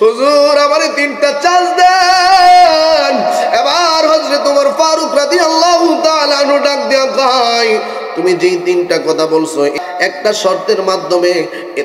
হুজুর আমারে 3টা চান্স দেন। এবার হযরত ওমর ফারুক রাদিয়াল্লাহু তাআলা আনহু ডাক দিয়া কয়, তুমি যেই 3টা কথা বলছো একটা শর্তের মাধ্যমে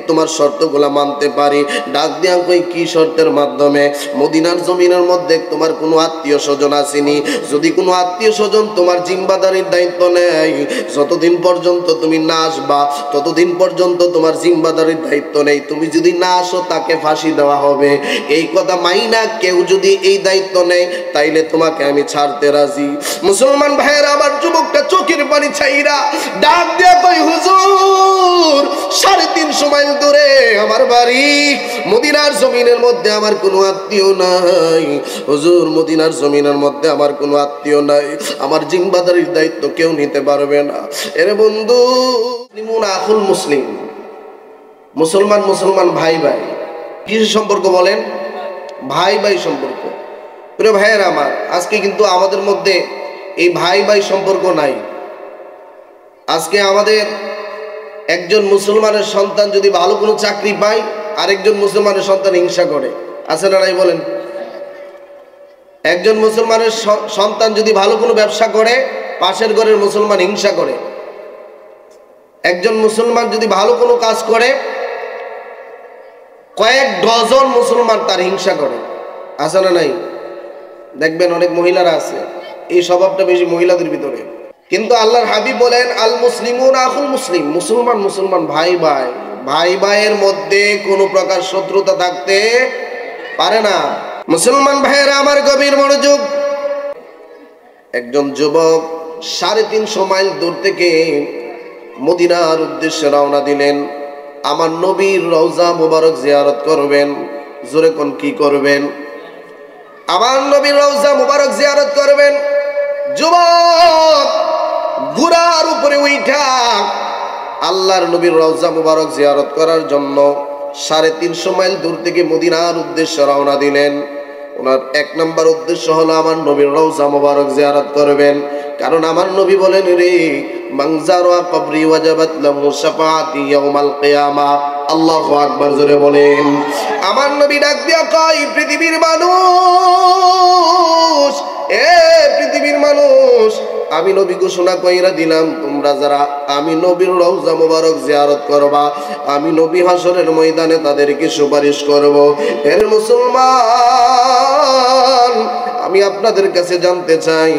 তোমার শর্তগুলা মানতে পারি। ডাক দিয়া কই, কি শর্তের মাধ্যমে? মদিনার জমিনের মধ্যে তোমার কোনো আত্মীয় স্বজন আসেনি, যদি কোনো আত্মীয় স্বজন তোমার জিম্মাদারির দায়িত্ব নেয়, যতদিন পর্যন্ত তুমি না আসবা ততদিন পর্যন্ত তোমার জিম্মাদারির দায়িত্ব নেই, তুমি যদি না আসো তাকে ফাঁসি দেওয়া হবে। এই কথা মাইনা কেউ যদি এই দায়িত্ব নেয় তাইলে তোমাকে আমি ছাড়তে রাজি। মুসলমান ভাইয়েরা আমার, যুবকটা চোখের পানি ছাইরা ডাক দিয়া কই, হুজুর 350 মাইল দূরে আমার বাড়ি, মদিনার জমিনের মধ্যে আমার কোনো আত্মীয় নাই। হুজুর মদিনার জমিনের মধ্যে আমার কোনো আত্মীয় নাই, আমার জিম্মাদারির দায়িত্ব কেউ নিতে পারবে না। এরে বন্ধু, আখুল মুসলিম, মুসলমান মুসলমান ভাই ভাই, কিসের সম্পর্ক বলেন? ভাই ভাই সম্পর্ক। প্রিয় ভাইয়েরা আমার, আজকে কিন্তু আমাদের মধ্যে এই ভাই ভাই সম্পর্ক নাই। আজকে আমাদের একজন মুসলমানের সন্তান যদি ভালো কোনো চাকরি পায়, আরেকজন মুসলমানের সন্তান হিংসা করে, আছে না নাই বলেন? একজন মুসলমানের সন্তান যদি ভালো কোনো ব্যবসা করে, পাশের ঘরের মুসলমান হিংসা করে। একজন মুসলমান যদি ভালো কোনো কাজ করে, কয়েক ডজন মুসলমান তার হিংসা করে, আছে না নাই? দেখবেন অনেক মহিলারা আছে, এই স্বভাবটা বেশি মহিলাদের ভিতরে। কিন্তু আল্লাহর হাবিব বলেন, আল মুসলিমুন আখুল মুসলিম, মুসলমান মুসলমান ভাই ভাই, ভাই ভাইয়ের মধ্যে কোনো প্রকার শত্রুতা থাকতে পারে না। মুসলমান ভাইয়েরা আমার, গভীর মনোযোগ। একজন যুবক 350 মাইল দূর থেকে মদিনার উদ্দেশ্যে রওনা দিলেন। আমার নবীর রওজা মুবারক জিয়ারত করবেন। জোরে কোন, কি করবেন? আমার নবীর রওজা মুবারক জিয়ারত করবেন। যুবক ঘোড়ার উপরে উঠা আল্লাহর নবীর রওজা মুবারক জিয়ারত করার জন্য 350 মাইল দূর থেকে মদিনার উদ্দেশ্যে রওনা দিলেন। ওনার 1 নম্বর উদ্দেশ্য হলো আমার নবীর রওজা মুবারক জিয়ারত করবেন। কারণ আমার নবী বলেন, রে মানজারা কবরি ওয়াজাবাত লাহু শাফাআতি ইয়াউমাল কিয়ামা। আল্লাহু আকবার, জোরে বলেন। আমার নবী ডাক দিয়া কয়, পৃথিবীর মানুষ, এ পৃথিবীর মানুষ, আমি নবী ঘোষণা কইরা দিলাম, তোমরা যারা আমি নবীর রওজা মুবারক জিয়ারত করবা, আমি নবী হাসরের ময়দানে তাদেরকে সুপারিশ করব। এর মুসলমান, আমি আপনাদের কাছে জানতে চাই,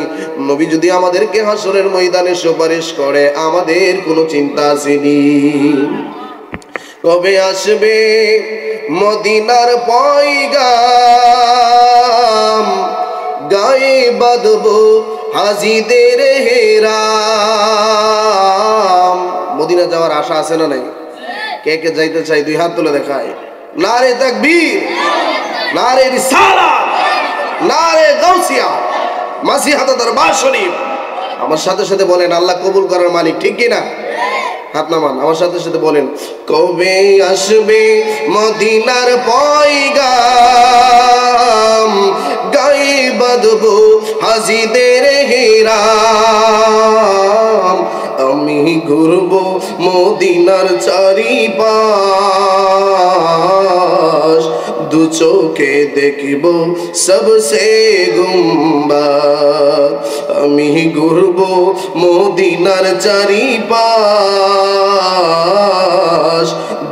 নবী যদি আমাদেরকে হাসরের ময়দানে সুপারিশ করে, আমাদের কোনো চিন্তা আসেনি? কবে আসবে মদিনার পয়গাম, গায়ে বাঁধবো হাজিদের হেরাম। মদিনা যাওয়ার আশা আছে না নাই? কে কে যাইতে চাই? 2 হাত তুলে দেখায়। নারে তাকবীর, নারে রিসালাত, নারে গাউসিয়া, মাসিহাত দরবার শরীফ। আমার সাথে সাথে বলেন, আল্লাহ কবুল করার মালিক, ঠিক কি না? হাত নামান, আমার সাথে সাথে বলেন, কবে আসবে মদিনার পয়গাম, গায়ে বাঁধবো হাজিদের হেরাম। আমি ঘুরবো মদিনার চারিপাশ, দু চোখে দেখব সবসে গুম্বাদ। আমি ঘুরবো মদিনার চারিপাশ,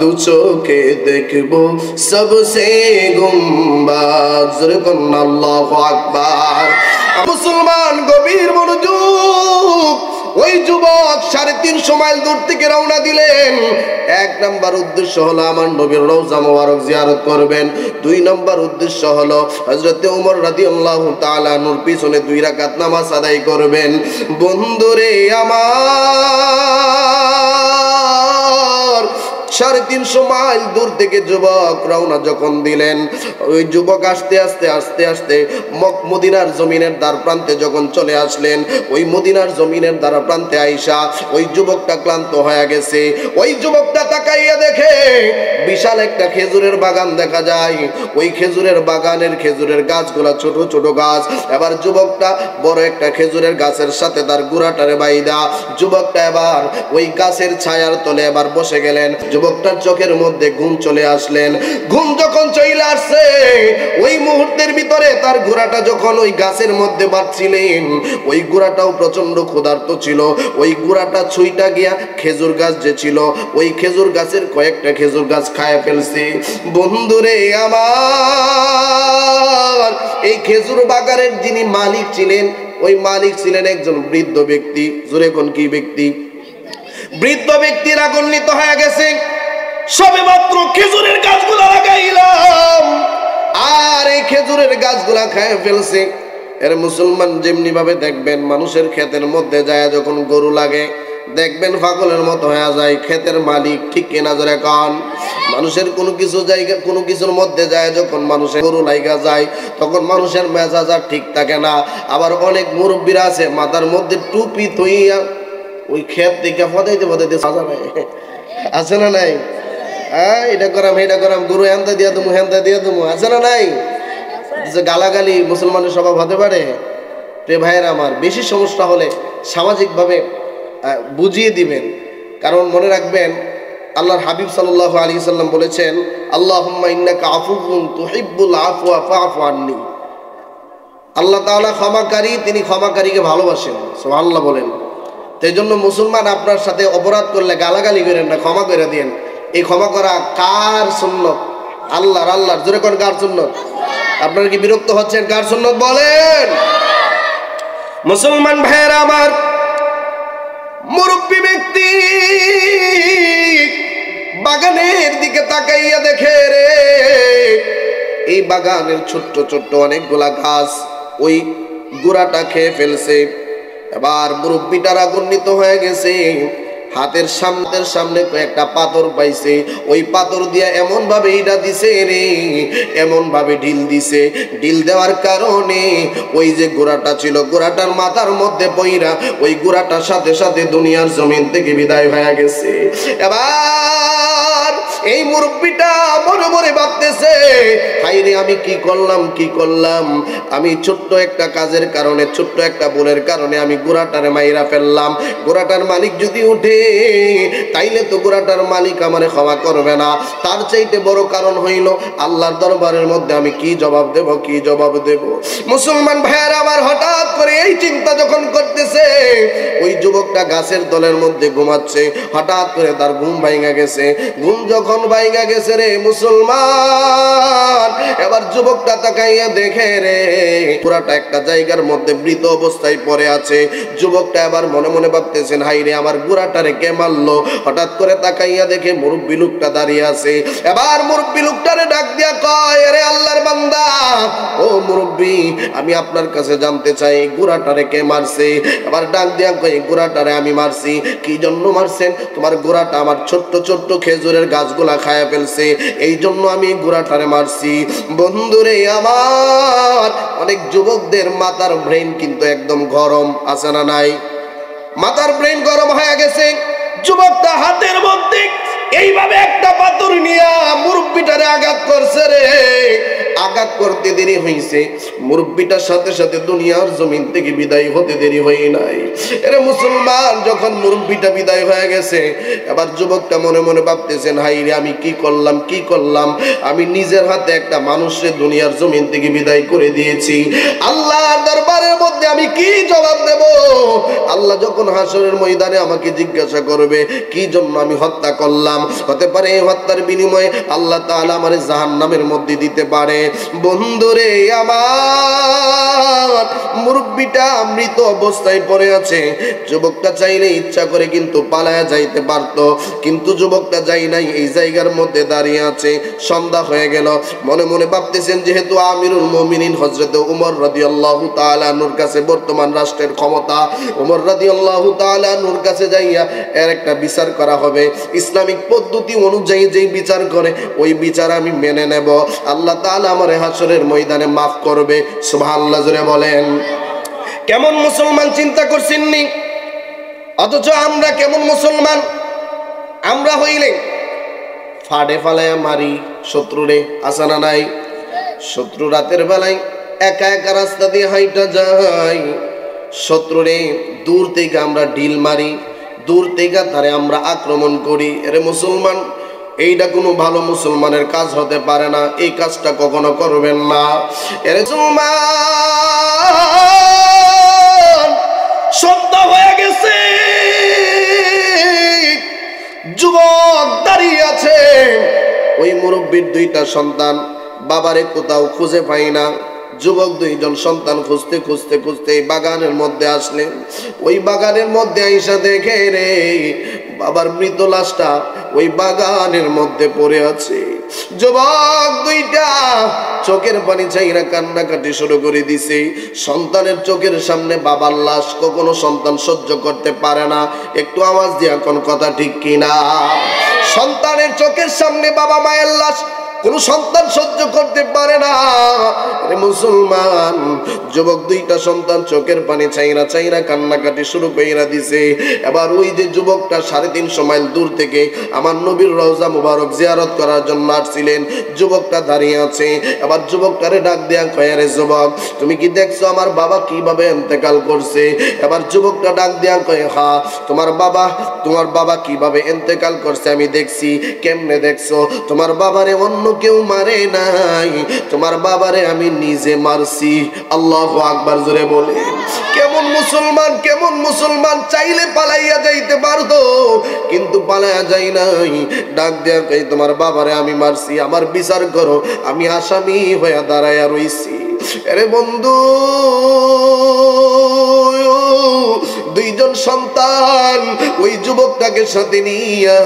দু চোখে দেখব সবসে গুম্বাদ। আল্লাহু আকবার। মুসলমান, গভীর মনোযোগ। ওই যুবক 350 মাইল দূর থেকে রওনা দিলেন। 1 নম্বর উদ্দেশ্য হলো আমার নবীর রওজা মুবারক জিয়ারত করবেন। 2 নম্বর উদ্দেশ্য হলো হযরত ওমর রাদিয়াল্লাহু তাআলা আনহুর পিছনে 2 রাকাত নামাজ আদায় করবেন। বন্ধুরে আমার, 350 মাইল দূর থেকে যুবক রওনা যখন দিলেন, ওই যুবক আস্তে আস্তে আস্তে আস্তে মদিনার জমিনের দ্বার প্রান্তে যখন চলে আসলেন, ওই মদিনার জমিনের দ্বার প্রান্তে আইসা ওই যুবকটা ক্লান্ত হয়ে গেছে। ওই যুবকটা তাকাইয়া দেখে বিশাল একটা খেজুরের বাগান দেখা যায়। ওই খেজুরের বাগানের খেজুরের গাছগুলা ছোট ছোট গাছ। এবার যুবকটা বড় একটা খেজুরের গাছের সাথে তার গুড়াটারে বাইদা যুবকটা এবার ওই গাছের ছায়ার তলে এবার বসে গেলেন। যুবক যুবকটার চোখের মধ্যে ঘুম চলে আসলেন। ঘুম যখন চলে আসছে, ওই মুহূর্তের ভিতরে তার ঘোড়াটা যখন ওই গাছের মধ্যে বাঁধছিলেন, ওই ঘোড়াটাও প্রচন্ড ক্ষুধার্ত ছিল। ওই ঘোড়াটা ছুঁইটা গিয়া খেজুর গাছ যে ছিল, ওই খেজুর গাছের কয়েকটা খেজুর গাছ খায় ফেলছে। বন্ধুরে আমার, এই খেজুর বাগানের যিনি মালিক ছিলেন, ওই মালিক ছিলেন একজন বৃদ্ধ ব্যক্তি। জোরে কোন কি ব্যক্তি? বৃদ্ধ ব্যক্তি রাগান্বিত হয়ে গেছে। সবে মাত্র খেজুরের গাছগুলা লাগাইলাম, আর এই খেজুরের গাছগুলা খায় ফেলছে। এর মুসলমান যেমনি ভাবে দেখবেন মানুষের ক্ষেতের মধ্যে যায় যখন গরু লাগে, দেখবেন পাগলের মতো হয়ে যায়। ক্ষেতের মালিক ঠিক কিনা জোরে কন? মানুষের কোনো কিছু জায়গা, কোনো কিছুর মধ্যে যায় যখন মানুষের গরু লাইগা যায়, তখন মানুষের মেজাজ আর ঠিক থাকে না। আবার অনেক মুরব্বীরা আছে মাথার মধ্যে টুপি থইয়া ওই ক্ষেত থেকে ফদাইতে ফদাইতে সাজা নেয়, আছে না নাই? হ্যাঁ, এটা করাম এটা করাম, গরু হ্যান্তা দিয়া দেবো হ্যান্তা দিয়া দেবো, আছে না নাই? যে গালাগালি মুসলমানের স্বভাব হতে পারে। রে ভাইয়েরা আমার, বেশি সমস্যা হলে সামাজিকভাবে বুঝিয়ে দিবেন। কারণ মনে রাখবেন, আল্লাহর হাবিব সাল্লাল্লাহু আলাইহি সাল্লাম বলেছেন, আল্লাহুম্মা ইন্নাকা আফুউন তুহিব্বুল আফওয়া ফাআফু আন্নি। আল্লাহ তাআলা ক্ষমাকারী, তিনি ক্ষমাকারীকে ভালোবাসেন। সুবহানাল্লাহ বলেন। সেই জন্য মুসলমান আপনার সাথে অপরাধ করলে গালাগালি করেন না, ক্ষমা করে দিন। এই ক্ষমা করা কার সুন্নত? আল্লাহর। আল্লাহর। জোরে কোন কার সুন্নত? আপনারা কি বিরক্ত হচ্ছেন? কার সুন্নত বলেন? মুসলমান ভাইয়েরা আমার, মুরব্বী ব্যক্তি বাগানের দিকে তাকাইয়া দেখে রে, এই বাগানের ছোট্ট ছোট্ট অনেকগুলা গাছ ওই গোড়াটা খেয়ে ফেলছে। এবার মুরব্বীটা রাগান্বিত হয়ে গেছে। হাতের সামনে কয়েকটা পাথর পাইছে, ওই পাথর দিয়া এমন ভাবে ইটা দিছে রে, এমন ভাবে ঢিল দিছে। ঢিল দেওয়ার কারণে ওই যে গোড়াটা ছিল, গোড়াটার মাথার মধ্যে পইরা ওই গোড়াটার সাথে সাথে দুনিয়ার জমিন থেকে বিদায় হয়ে গেছে। এবার এই মুরব্বীটা মনে মনে ভাবতেছে, হাইরে আমি কি করলাম, কি করলাম? আমি ছোট্ট একটা কাজের কারণে, ছোট্ট একটা ভুলের কারণে আমি গোড়াটারে মাইরা ফেললাম। গোড়াটার মালিক যদি উঠে, তাইলে তো গোড়াটার মালিক আমারে ক্ষমা করবে না। তার চাইতে বড় কারণ হইল আল্লাহর দরবারের মধ্যে আমি কি জবাব দেব, কি জবাব দেব? মুসলমান ভাইয়েরা আমার, হঠাৎ করে এই চিন্তা যখন করতেছে, ওই যুবকটা গাছের তলের মধ্যে ঘুমাচ্ছে। হঠাৎ করে তার ঘুম ভাঙা গেছে। ঘুম যখন ভাঙা গেছে রে মুসলমান, এবার যুবকটা তাকাইয়া দেখে রে, পুরাটা একটা জায়গার মধ্যে মৃত অবস্থায় পড়ে আছে। যুবকটা এবার মনে মনে ভাবতেছেন, হাইরে আমার গোড়াটারে কে মারলো? হঠাৎ করে তাকাইয়া দেখে মুরব্বী লোকটা দাঁড়িয়ে আছে। এবার মুরব্বী লোকটারে ডাক দিয়া কয়, আরে আল্লাহর বান্দা, ও মুরব্বী, আমি আপনার কাছে জানতে চাই গোড়াটারে কে মারছে? এবার ডাক দিয়া কয়, গোড়াটারে আমি মারছি। কি জন্য মারছেন? তোমার গোড়াটা আমার ছোট্ট ছোট্ট খেজুরের গাছগুলা খায়া ফেলছে, এই জন্য আমি গোড়াটারে মারছি। বন্ধুরে আমার, অনেক যুবকদের মাথার ব্রেন কিন্তু একদম গরম, আছে না নাই? মাথার ব্রেন গরম হয়ে গেছে। যুবকটা হাতের মধ্যে এইভাবে একটা পাথর নিয়ে মুরব্বিটারে আঘাত করছে রে। আঘাত করতে দেরি হয়েছে, মুরব্বিটার সাথে সাথে দুনিয়ার জমিন থেকে বিদায় হতে দেরি হয় নাই। এরে মুসলমান, যখন মুরব্বিটা বিদায় হয়ে গেছে, এবার যুবকটা মনে মনে ভাবতেছেন, হাই রে আমি কি করলাম, কি করলাম? আমি নিজের হাতে একটা মানুষের দুনিয়ার জমিন থেকে বিদায় করে দিয়েছি। আল্লাহর দরবারের মধ্যে আমি কি জবাব দেব? আল্লাহ যখন হাসরের ময়দানে আমাকে জিজ্ঞাসা করবে কি জন্য আমি হত্যা করলাম, হতে পারে এই হত্যার বিনিময়ে আল্লাহ তাআলা আমারে জাহান্নামের মধ্যে দিতে পারে। বন্ধুরে আমার, মুরব্বিটা মৃত অবস্থায় পড়ে আছে। যুবকটা চাইলে ইচ্ছা করে কিন্তু পালায়া যাইতে পারতো, কিন্তু যুবকটা যাই নাই, এই জায়গার মধ্যে দাঁড়িয়ে আছে। সন্ধ্যা হয়ে গেল। মনে মনে ভাবতেছেন, যেহেতু আমিরুল মুমিনিন হযরত ওমর রাদিয়াল্লাহু তাআলা আনহুর কাছে বর্তমান রাষ্ট্রের ক্ষমতা, ওমর রাদিয়াল্লাহু তাআলা আনহুর কাছে যাইয়া এর একটা বিচার করা হবে। ইসলামিক পদ্ধতি অনুযায়ী যেই বিচার করে ওই বিচার আমি মেনে নেব। আল্লাহ তাআলা আমারে হাসরের ময়দানে মাফ করবে। সুবহানাল্লাহ জোরে বলেন। কেমন মুসলমান চিন্তা করছেননি? অথচ আমরা কেমন মুসলমান? আমরা হইলে ফাড়ে ফালায়া মারি শত্রুরে, আসে না নাই? শত্রু রাতের বেলায় একা একা রাস্তা দিয়ে হাইটা যায়, শত্রুরে দূর থেকে আমরা ঢিল মারি, দূর থেকে তারে আমরা আক্রমণ করি। এরে মুসলমান, এইটা কোনো ভালো মুসলমানের কাজ হতে পারে না, এই কাজটা কখনো করবেন না। এর মুসলমান সন্ধ্যা হয়ে গেছে, যুবক দাঁড়িয়ে আছে, ওই মুরব্বীর দুইটা সন্তান বাবারে কোথাও খুঁজে পাই না। যুবক দুইজন সন্তান খুঁজতে খুঁজতে খুঁজতে এই বাগানের মধ্যে আসলেন। ওই বাগানের মধ্যে আইসা দেখে রে বাবার মৃত লাশটা ওই বাগানের মধ্যে পড়ে আছে। যুবক দুইটা চোখের পানি চাইরা কান্নাকাটি শুরু করে দিছে। সন্তানের চোখের সামনে বাবার লাশ কখনো সন্তান সহ্য করতে পারে না। একটু আওয়াজ দিয়ে এখন কথা ঠিক কিনা? সন্তানের চোখের সামনে বাবা মায়ের লাশ কোন সন্তান সহ্য করতে পারে না। মুসলমান যুবক দুইটা সন্তান চোখের পানি চাইরা চাইরা কান্নাকাটি শুরু কইরা দিছে। এবার ওই যে যুবকটা 350 মাইল দূর থেকে আমার নবীর রওজা মুবারক জিয়ারত করার জন্য আসছিলেন, যুবকটা দাঁড়িয়ে আছে। এবার যুবকটারে ডাক দেয়া কয়, রে যুবক তুমি কি দেখছো আমার বাবা কিভাবে ইন্তেকাল করছে? এবার যুবকটা ডাক দেয়া কয়, হ্যাঁ তোমার বাবা কিভাবে ইন্তেকাল করছে আমি দেখছি। কেমনে দেখছো? তোমার বাবারে অন্য কেউ মারে নাই, তোমার বাবারে আমি নিজে মারছি। আল্লাহু আকবার জোরে বলে। কেমন মুসলমান, কেমন মুসলমান! চাইলে পালাইয়া যাইতে পারতো, কিন্তু পালাইয়া যাই নাই। ডাক দেয়া কই, তোমার বাবারে আমি মারছি, আমার বিচার করো, আমি আসামি হয়ে দাঁড়াইয়া রইছি। আরে বন্ধু, দুইজন সন্তান ওই যুবকটাকে সাথে নিয়ে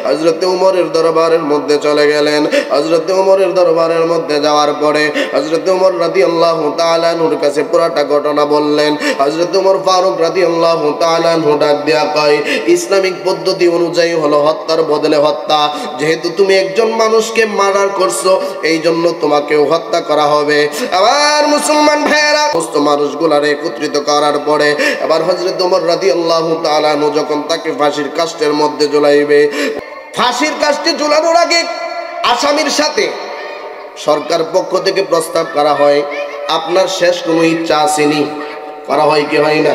হযরত ওমরের দরবারের মধ্যে চলে গেলেন। হযরত ওমরের দরবারের মধ্যে যাওয়ার পরে হযরত ওমর রাদিয়াল্লাহু তাআলা আনহুর কাছে পুরোটা ঘটনা বললেন। হযরত ওমর ফারুক রাদিয়াল্লাহু তাআলা আনহু ডাক দেয়া কয়, ইসলামিক পদ্ধতি অনুযায়ী হলো হত্যার বদলে হত্যা। যেহেতু তুমি একজন মানুষকে মার্ডার করছো, এই জন্য তোমাকেও হত্যা করা হবে। আবার মুসলমান ভাইয়েরা, সমস্ত মানুষগুলারে একত্রিত করার পরে এবার হযরত ওমর রাদিয়াল্লাহু তাআলা আনহু যখন তাকে ফাঁসির কাষ্ঠের মধ্যে ঝুলাইবে, ফাঁসির কাষ্ঠে ঝুলানোর আগে আসামির সাথে সরকার পক্ষ থেকে প্রস্তাব করা হয়, আপনার শেষ কোনো ইচ্ছা আসেনি? করা হয় কি হয় না?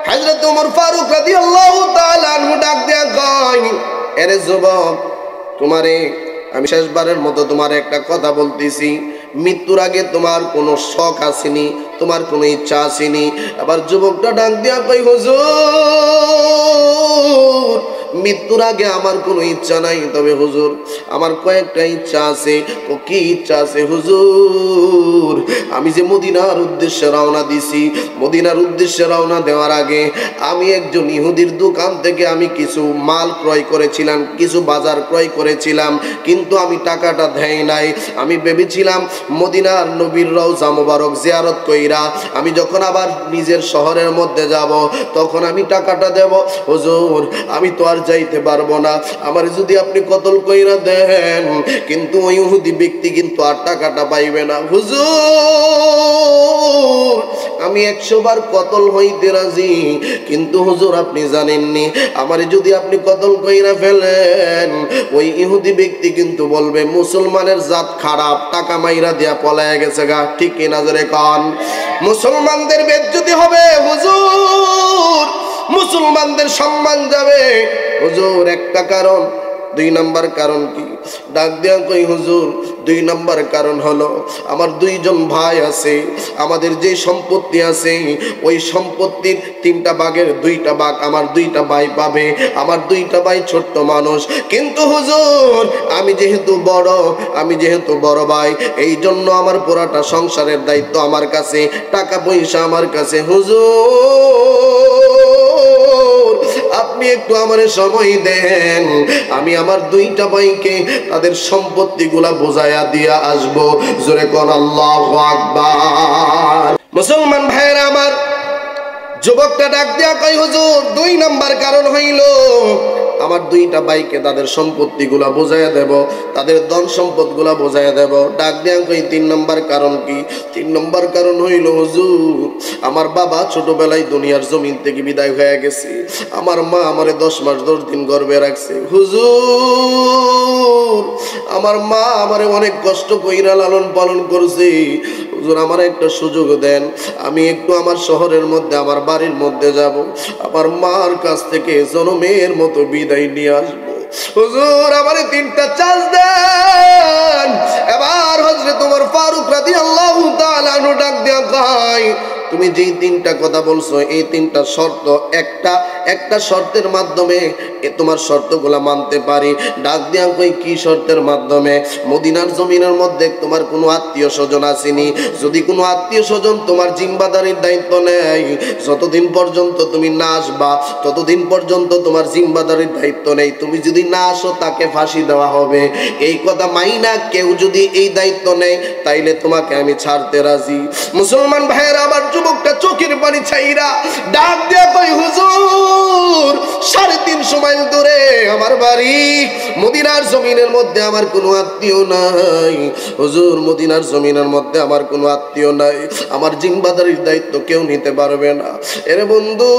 হযরত ওমর ফারুক রাদিয়াল্লাহু তাআলা আনহু ডাক দেয়া কয়, এরে যুবক, তোমারে আমি শেষবারের মতো তোমার একটা কথা বলতেছি, মৃত্যুর আগে তোমার কোনো শখ আসেনি, তোমার কোনো ইচ্ছা আসেনি? আবার যুবকটা ডাক দিয়া কই, হুজুর মৃত্যুর আগে আমার কোনো ইচ্ছা নাই, তবে হুজুর আমার কয়েকটা ইচ্ছা আছে। ও কি ইচ্ছা আছে হুজুর? আমি যে মদিনার উদ্দেশ্যে রওনা দিছি, মদিনার উদ্দেশ্যে রওনা দেওয়ার আগে আমি একজন ইহুদির দোকান থেকে আমি কিছু মাল ক্রয় করেছিলাম, কিছু বাজার ক্রয় করেছিলাম, কিন্তু আমি টাকাটা দেই নাই। আমি ভেবেছিলাম মদিনার নবীর রওজা মুবারক জিয়ারত কইরা আমি যখন আবার নিজের শহরের মধ্যে যাব তখন আমি টাকাটা দেব। হুজুর আমি তো আর যাইতে পারবো না, আমার যদি আপনি কতল কইরা দেন, কিন্তু ওই ইহুদি ব্যক্তি কিন্তু আর টাকাটা পাইবে না। হুজুর আমি 100 বার কতল হইতে রাজি, কিন্তু হুজুর আপনি জানেননি, আমারে যদি আপনি কতল কইরা ফেলেন, ওই ইহুদি ব্যক্তি কিন্তু বলবে মুসলমানের জাত খারাপ, টাকা মাইরা দিয়া পলায়া গেছে গা। ঠিক কি না জোরে কন? মুসলমানদের বেজ্জতি হবে হুজুর, মুসলমানদের সম্মান যাবে হুজুর। একটা কারণ, 2 নাম্বার কারণ কি? ডাক দেয়া কই, হুজুর 2 নাম্বার কারণ হলো আমার 2 জন ভাই আছে, আমাদের যে সম্পত্তি আছে ওই সম্পত্তির 3টা ভাগের 2টা ভাগ আমার 2টা ভাই পাবে। আমার 2টা ভাই ছোট্ট মানুষ, কিন্তু হুজুর আমি যেহেতু বড় ভাই, এই জন্য আমার পুরাটা সংসারের দায়িত্ব আমার কাছে, টাকা পয়সা আমার কাছে। হুজুর আপনি একটু আমার সময় দেন, আমি আমার 2টা ভাইকে তাদের সম্পত্তিগুলা বোঝায়া দিয়া আসবো। জোরে কোন আল্লাহু আকবার। মুসলমান ভাইয়েরা আমার, যুবকটা ডাক দিয়া কই, হুজুর 2 নাম্বার কারণ হইল আমার 2টা ভাইকে তাদের সম্পত্তিগুলা বোঝায়া দেব, তাদের ধন সম্পদগুলা বোঝায়া দেব। ডাক দিয়া কই, 3 নাম্বার কারণ কি? 3 নাম্বার কারণ হইল হুজুর আমার বাবা ছোটবেলায় দুনিয়ার জমিন থেকে বিদায় হয়ে গেছে, আমার মা আমারে 10 মাস 10 দিন গর্ভে রাখছে। হুজুর আমার মা আমারে অনেক কষ্ট কইরা লালন পালন করছে। হুজুর আমার একটা সুযোগ দেন, আমি একটু আমার শহরের মধ্যে আমার বাড়ির মধ্যে যাব, আমার মার কাছ থেকে জনমের মতো বিদায় নিয়ে আসবো। হুজুর আমারে 3টা চান্স দেন। এবার হযরত ওমর ফারুক রাদিয়াল্লাহু তাআলা আনহু ডাক দিয়া কয়, তুমি যেই 3টা কথা বলছো এই 3টা শর্ত একটা শর্তের মাধ্যমে তোমার শর্তগুলা মানতে পারি। ডাক দিয়া কই, কি শর্তের মাধ্যমে? মদিনার জমিনের মধ্যে তোমার কোনো আত্মীয় স্বজন আসেনি, যদি কোনো আত্মীয় স্বজন তোমার জিম্মাদারির দায়িত্ব নেয়, যতদিন পর্যন্ত তুমি না আসবা ততদিন পর্যন্ত তোমার জিম্মাদারির দায়িত্ব নেই, তুমি যদি না আসো তাকে ফাঁসি দেওয়া হবে। এই কথা মাইনা কেউ যদি এই দায়িত্ব নেয় তাইলে তোমাকে আমি ছাড়তে রাজি। মুসলমান ভাইয়েরা, আবার যুবকটা চোখের পানি ছাইরা ডাক দিয়া কই, হুজুর 350 মাইল দূরে আমার বাড়ি, মদিনার জমিনের মধ্যে আমার কোনো আত্মীয় নাই। হুজুর মদিনার জমিনের মধ্যে আমার কোনো আত্মীয় নাই, আমার জিম্মাদারির দায়িত্ব কেউ নিতে পারবে না। এরে বন্ধু,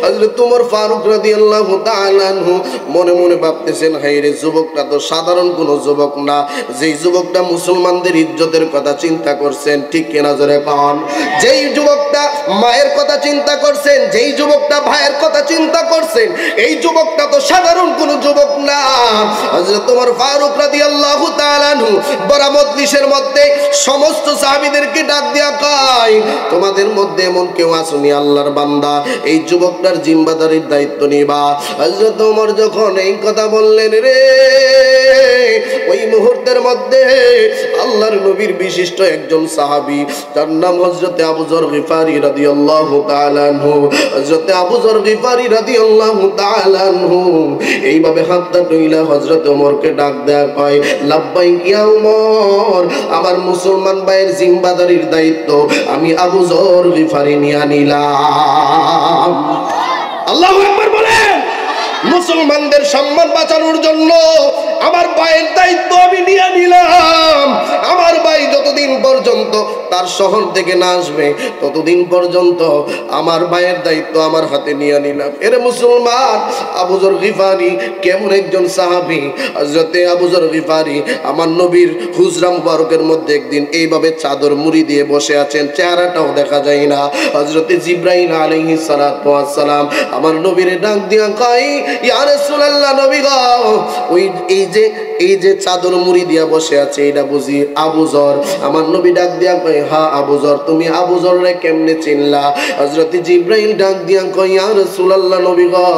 হযরত ওমর ফারুক রাদিয়াল্লাহু তাআলা আনহু মনে মনে ভাবতেছেন, হায়রে যুবকটা তো সাধারণ কোনো যুবক না, যেই যুবকটা মুসলমানদের ইজ্জতের কথা চিন্তা করছেন, ঠিক কিনা জোরে কন? যেই যুবকটা মায়ের কথা চিন্তা করছেন, যেই যুবকটা ভাইয়ের কথা চিন্তা করছেন, এই যুবকটা তো সাধারণ কোনো যুবক না। হযরত ওমর ফারুক রাদিয়াল্লাহু তাআলা আনহু বড় মজলিসের মধ্যে সমস্ত সাহাবীদেরকে ডাক দিয়া কয়, তোমাদের মধ্যে এমন কেউ আসুনি আল্লাহর বান্দা এই যুবকটার জিম্মাদারির দায়িত্ব নিবা? হযরত ওমর যখন এই কথা বললেন, রে ওই মুহূর্তের মধ্যে আল্লাহর নবীর বিশিষ্ট একজন সাহাবী, তার নাম হযরতে আবু যর গিফারি রাদিয়াল্লাহু তাআলা আনহু। হযরতে আবু যর গিফারি রাদিয়াল্লাহু তাআলা আনহু এইভাবে হাতটা তুইলা হযরত ওমরকে ডাক দেয়া কয়, লাব্বাইক ইয়া ওমর, আমার মুসলমান ভাইয়ের জিম্মাদারির দায়িত্ব আমি আবু যর গিফারি নিয়া নিলাম। আল্লাহু আকবার বলেন। মুসলমানদের সম্মান বাঁচানোর জন্য আমার ভাইয়ের দায়িত্ব আমি নিয়ে নিলাম। আমার ভাই যতদিন পর্যন্ত তার শহর থেকে না আসবে ততদিন পর্যন্ত আমার ভাইয়ের দায়িত্ব আমার হাতে নিয়ে নিলাম। এর মুসলমান, আবু যর গিফারি কেমন একজন সাহাবী? হযরতে আবু যর গিফারি আমার নবীর হুজরা মুবারকের মধ্যে একদিন এইভাবে চাদর মুড়ি দিয়ে বসে আছেন, চেহারাটাও দেখা যায় না। হযরতে জিবরাইল আলাইহিস সালাতু ওয়াস সালাম আমার নবীরে ডাক দিয়া কয়, ইয়া রাসূলুল্লাহ, নবী গো, ওই এই যে চাদর মুড়ি দিয়া বসে আছে এটা বুঝি আবু যর? আমার নবী ডাক দিয়া কয়, হ্যাঁ আবু যর। তুমি আবু যর রে কেমনে চিনলা? হযরত জিবরাইল ডাক দিয়া কয়, ইয়া রাসূলুল্লাহ, নবী গো,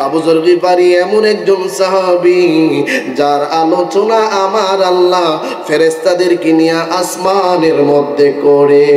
আবু যর গিফারি এমন একজন সাহাবী যার আলোচনা আমার আল্লাহ ফেরেশতাদেরকে নিয়ে আসমানের মধ্যে করে।